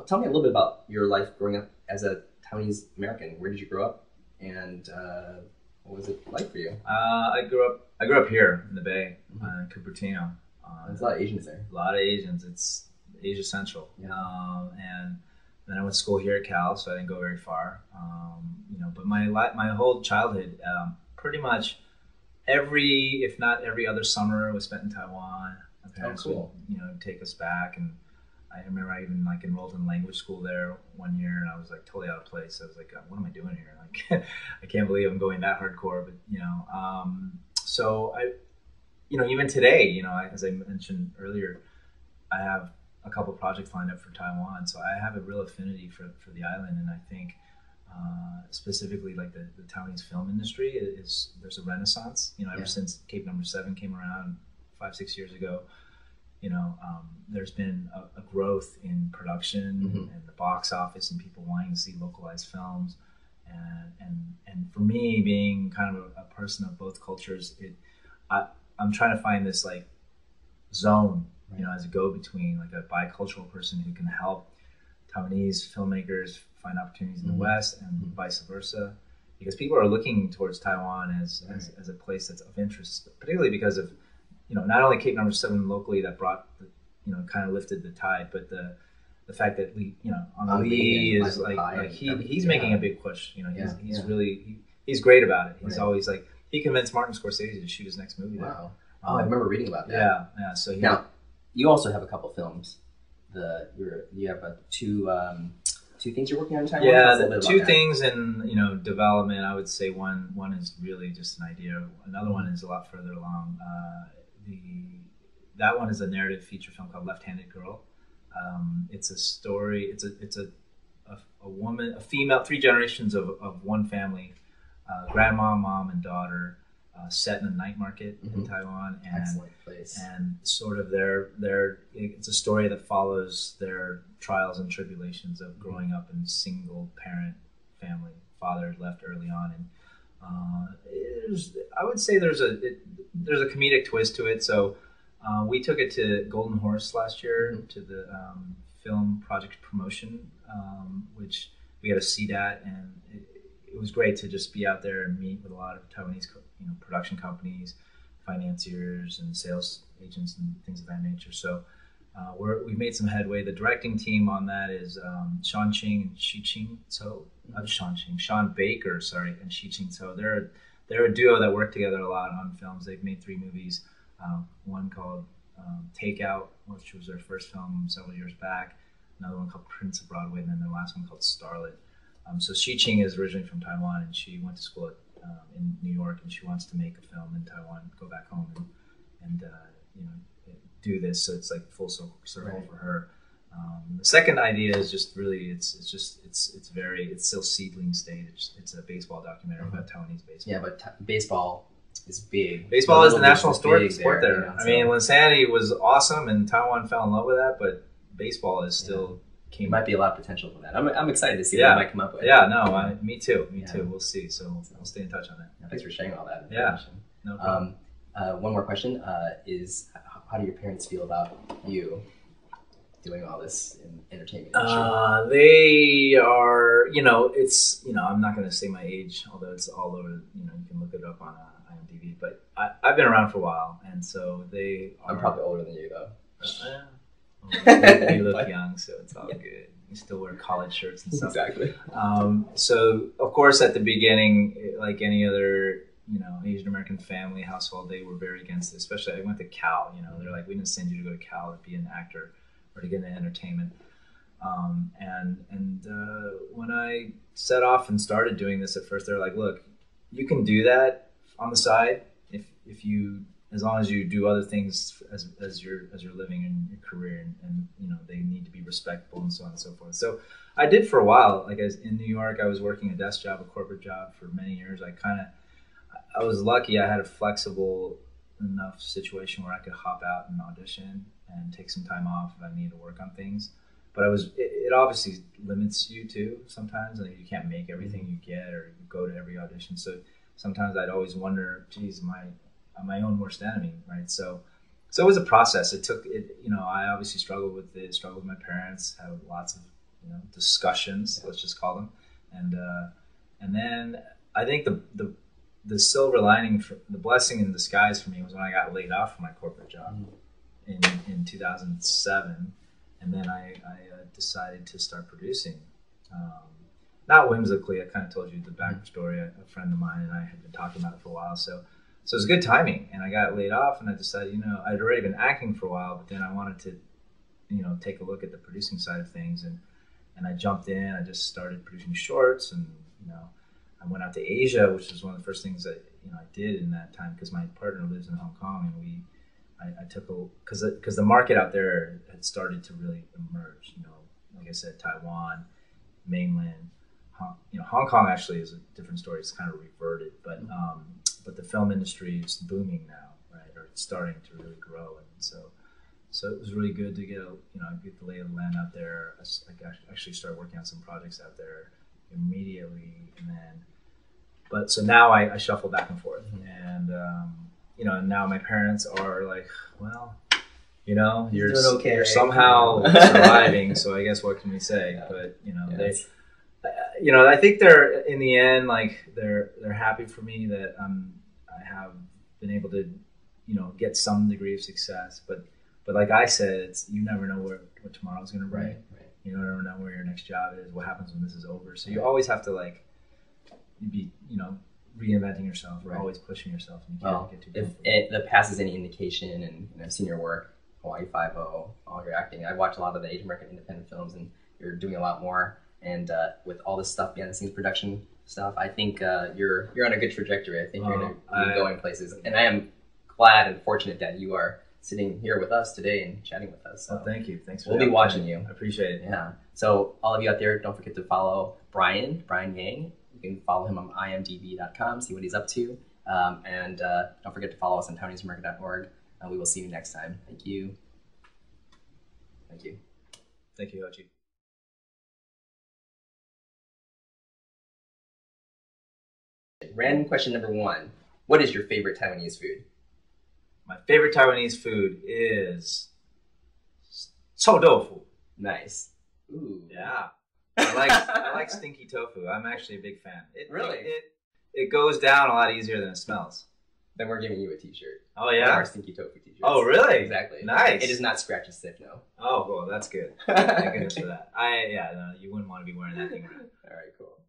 Tell me a little bit about your life growing up as a Taiwanese American. Where did you grow up, and what was it like for you? I grew up here in the Bay, in Cupertino. There's a lot of Asians there. A lot of Asians. It's Asia Central. Yeah. And then I went to school here at Cal, so I didn't go very far. But my whole childhood, pretty much if not every other summer, was spent in Taiwan. My parents would take us back, and I remember I even enrolled in language school there one year, and I was totally out of place. I was like, what am I doing here? I can't believe I'm going that hardcore. But so I, even today, as I mentioned earlier, I have a couple projects lined up for Taiwan, so I have a real affinity for the island, and I think specifically the Taiwanese film industry there's a renaissance. Ever since Cape Number 7 came around 5-6 years ago. There's been a growth in production and the box office and people wanting to see localized films. And for me, being kind of a person of both cultures, I'm trying to find this zone, as a go-between, a bicultural person who can help Taiwanese filmmakers find opportunities in the West and vice versa. Because people are looking towards Taiwan as a place that's of interest, particularly because of not only Cape Number 7 locally that brought, kind of lifted the tide, but the fact that Lee is he's making a big push. He's really he's great about it. He's always he convinced Martin Scorsese to shoot his next movie there. Wow. I remember reading about that. Yeah. So now you also have a couple films. You have two things you're working on in Taiwan. Yeah, the two things in development. I would say one is really just an idea. Another one is a lot further along. That one is a narrative feature film called Left-Handed Girl. It's a story. It's a woman, a female, 3 generations of one family, grandma, mom, and daughter, set in a night market in Taiwan. And, excellent place. And sort of it's a story that follows their trials and tribulations of growing up in a single parent family. Father left early on, and I would say there's a comedic twist to it. So we took it to Golden Horse last year to the film project promotion, which we had a seat at, and it was great to just be out there and meet with a lot of Taiwanese production companies, financiers, and sales agents and things of that nature. So we've made some headway. The directing team on that is Sean Ching and HoChie Tsai. Sean Baker, and HoChie Tsai. They're a duo that work together a lot on films. They've made 3 movies. One called Takeout, which was their first film several years back. Another one called Prince of Broadway, and then their last one called Starlet. So HoChie is originally from Taiwan, and she went to school in New York, and she wants to make a film in Taiwan, go back home and do this. So it's full circle for her. The second idea is just really it's still seedling stage. It's a baseball documentary about Taiwanese baseball. Yeah, but baseball is big. Baseball is the national sport there. I mean, Insanity was awesome, and Taiwan fell in love with that, but baseball is still. There might be a lot of potential for that. I'm excited to see what I might come up with. Yeah, no, me too. We'll see. So we'll stay in touch on that. Thanks for sharing all that information. Yeah, no problem. One more question is, how do your parents feel about you doing all this in entertainment? They are, I'm not going to say my age, although it's all over, you can look it up on IMDb, but I've been around for a while, and so they are... I'm probably older than you, though. You look young, so it's all good. You still wear college shirts and stuff. Exactly. So, of course, at the beginning, like any other, Asian American family household, they were very against it. Especially, I went to Cal. They're like, we didn't send you to go to Cal to be an actor or to get into entertainment. And when I set off and started doing this at first, they're like, look, you can do that on the side if you. As long as you do other things as you're living in your career, and they need to be respectful and so on and so forth. So I did for a while. In New York, I was working a desk job, a corporate job for many years. I was lucky. I had a flexible enough situation where I could hop out and audition and take some time off if I needed to work on things. But it obviously limits you too sometimes. You can't make everything you get or you go to every audition. So sometimes I'd always wonder, geez, am I my own worst enemy, right? So it was a process. I obviously struggled with my parents, had lots of discussions, let's just call them, and then I think the silver lining, for the blessing in disguise for me, was when I got laid off from my corporate job in 2007, and then I decided to start producing. Not whimsically, I kind of told you the backstory. A friend of mine and I had been talking about it for a while, so it was good timing. And I got laid off, and I decided, I'd already been acting for a while, but then I wanted to, take a look at the producing side of things, and I jumped in. I just started producing shorts, and I went out to Asia, which was one of the first things that I did in that time, because my partner lives in Hong Kong, and I took because the market out there had started to really emerge. Like I said, Taiwan, mainland. Hong Kong actually is a different story. It's kind of reverted, but the film industry is booming now, right? Or it's starting to really grow, and so it was really good to get get the lay of the land out there. I actually started working on some projects out there immediately, and then, so now I shuffle back and forth, and and now my parents are like, well, you're doing okay. You're somehow surviving, so I guess what can we say? Yeah. But I think they're, in the end, like they're happy for me that I have been able to get some degree of success, but like I said, you never know what tomorrow's going to bring. Right. You never know where your next job is, what happens when this is over. So you always have to be reinventing yourself, or always pushing yourself, and you can't get too comfortable. If the past is any indication, and I've seen your work, Hawaii Five-0, all your acting. I watch a lot of the Asian American independent films, and you're doing a lot more. And with all this stuff, behind the scenes production stuff, I think you're on a good trajectory. I think you're going to be going places. And I am glad and fortunate that you are sitting here with us today and chatting with us. So thank you. Thanks for We'll be watching you. I appreciate it. Yeah. So all of you out there, don't forget to follow Brian Yang. You can follow him on imdb.com, see what he's up to. And don't forget to follow us on TaiwaneseAmerican.org. We will see you next time. Thank you. Thank you. Thank you, HoChie. Random question number 1. What is your favorite Taiwanese food? My favorite Taiwanese food is臭豆腐. Nice. Ooh. Yeah. I like stinky tofu. I'm actually a big fan. It goes down a lot easier than it smells. Then we're giving you a t-shirt. Oh, yeah? Our stinky tofu t-shirt. Oh, really? Exactly. Nice. It does not scratch a stiff, no. Oh, well, that's good. Thank goodness for that. You wouldn't want to be wearing that thing around. All right, cool.